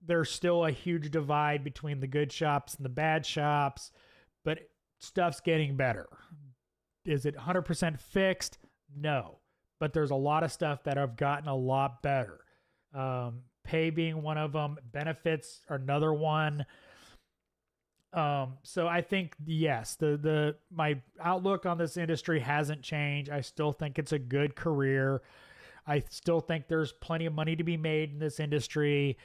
There's still a huge divide between the good shops and the bad shops, but stuff's getting better. Is it 100% fixed? No, but there's a lot of stuff that have gotten a lot better. Pay being one of them, benefits are another one. So I think, yes, my outlook on this industry hasn't changed. I still think it's a good career. I still think there's plenty of money to be made in this industry.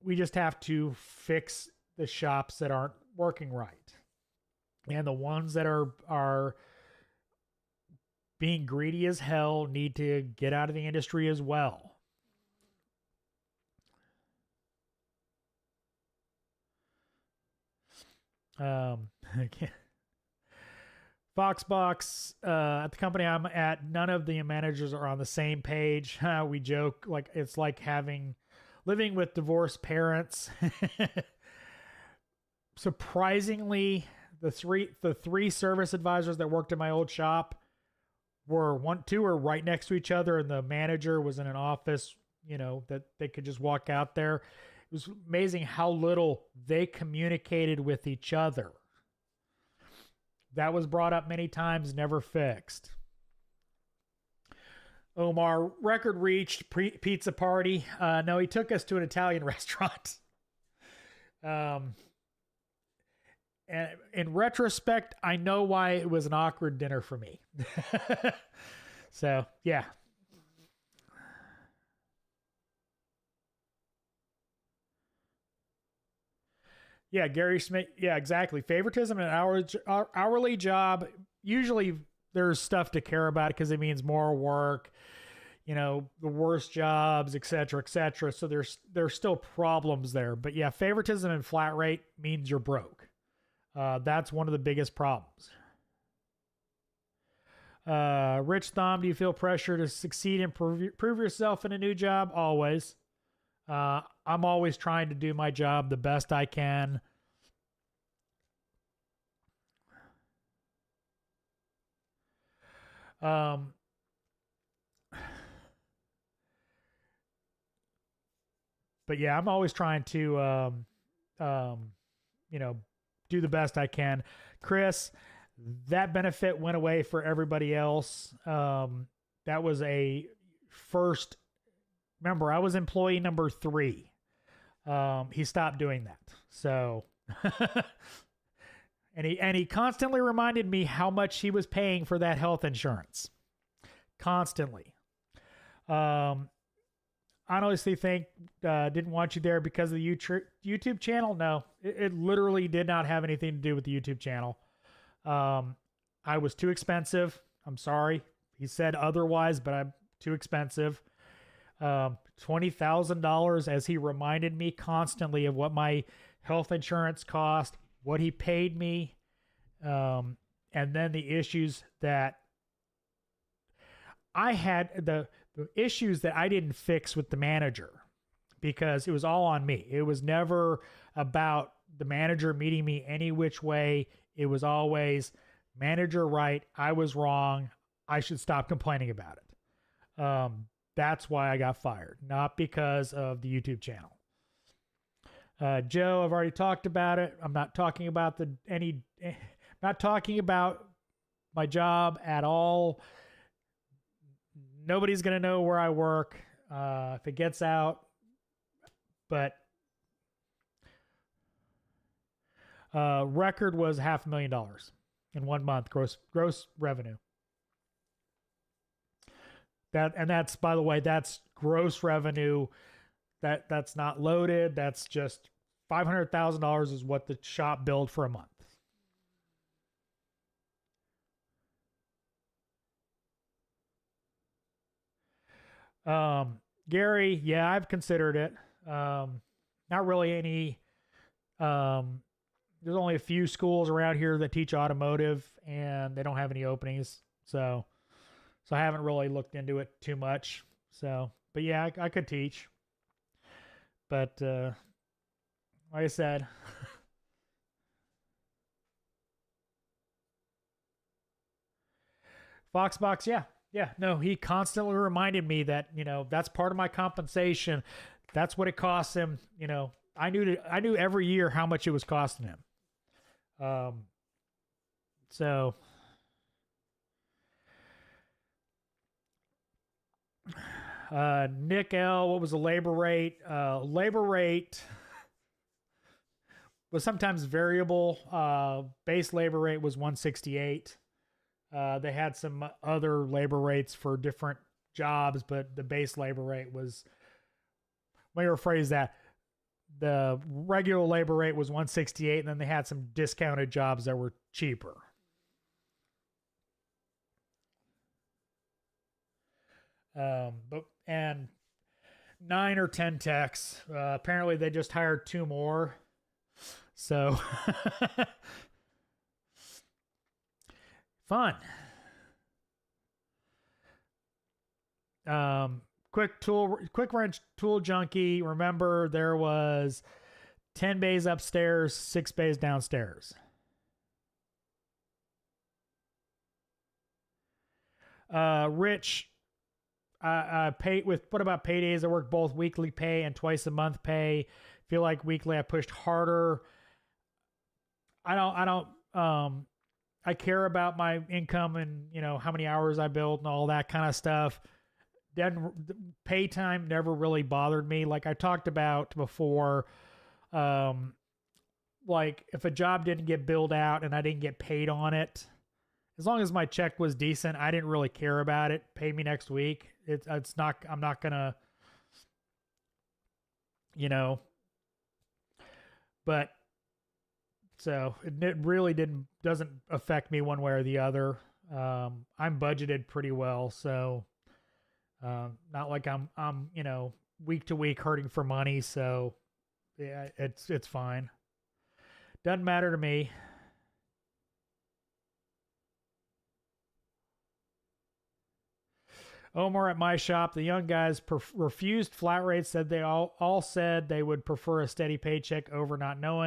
We just have to fix the shops that aren't working right. And the ones that are being greedy as hell need to get out of the industry as well. Foxbox, at the company I'm at, none of the managers are on the same page. We joke like it's like living with divorced parents. Surprisingly, the three service advisors that worked in my old shop two were right next to each other, and the manager was in an office, you know, that they could just walk out there. It was amazing how little they communicated with each other. That was brought up many times, never fixed. Omar, record reached, pizza party. No, he took us to an Italian restaurant. And And in retrospect, I know why it was an awkward dinner for me. So, yeah. Yeah, Gary Smith. Yeah, exactly. Favoritism in an hourly job. Usually there's stuff to care about because it means more work, the worst jobs, et cetera, et cetera. So there's still problems there. But yeah, favoritism and flat rate means you're broke. That's one of the biggest problems. Rich Thumb, do you feel pressure to succeed and prove yourself in a new job? Always. I'm always trying to do my job the best I can. But yeah, I'm always trying to, do the best I can. Chris, that benefit went away for everybody else. That was a first. Remember, I was employee number 3. He stopped doing that. So, and he constantly reminded me how much he was paying for that health insurance. Constantly. I honestly think didn't want you there because of the YouTube channel. No, it literally did not have anything to do with the YouTube channel. I was too expensive. I'm sorry. He said otherwise, but I'm too expensive. $20,000 as he reminded me constantly of what my health insurance cost, what he paid me, and then the issues that I had, the issues that I didn't fix with the manager because it was all on me. It was never about the manager meeting me any which way. It was always manager right. I was wrong. I should stop complaining about it. That's why I got fired, not because of the YouTube channel. Joe, I've already talked about it. I'm not talking about not talking about my job at all. Nobody's going to know where I work if it gets out. But record was $500,000 in 1 month gross revenue. That's, by the way, that's gross revenue. That's not loaded. That's just $500,000 is what the shop billed for a month. Gary, yeah, I've considered it. Not really any. There's only a few schools around here that teach automotive, and they don't have any openings. So I haven't really looked into it too much. So, but yeah, I could teach. But like I said, Foxbox, yeah, no, he constantly reminded me that that's part of my compensation. That's what it costs him. I knew every year how much it was costing him. So. Nick L, what was the labor rate? Labor rate was sometimes variable. Base labor rate was 168. They had some other labor rates for different jobs, but the base labor rate was, let me rephrase that. The regular labor rate was 168, and then they had some discounted jobs that were cheaper. And 9 or 10 techs. Apparently they just hired 2 more. So fun. Quick wrench tool junkie. Remember, there was 10 bays upstairs, 6 bays downstairs. Rich, what about paydays? I work both weekly pay and twice a month pay. Feel like weekly I pushed harder. I care about my income and how many hours I build and all that kind of stuff. Then pay time never really bothered me. Like I talked about before, like if a job didn't get billed out and I didn't get paid on it, as long as my check was decent, I didn't really care about it. Pay me next week. It's not, I'm not gonna, you know, but so it really doesn't affect me one way or the other. I'm budgeted pretty well, so not like I'm week to week hurting for money. So yeah, it's fine. Doesn't matter to me. Omar at my shop, the young guys refused flat rates. Said they all said they would prefer a steady paycheck over not knowing.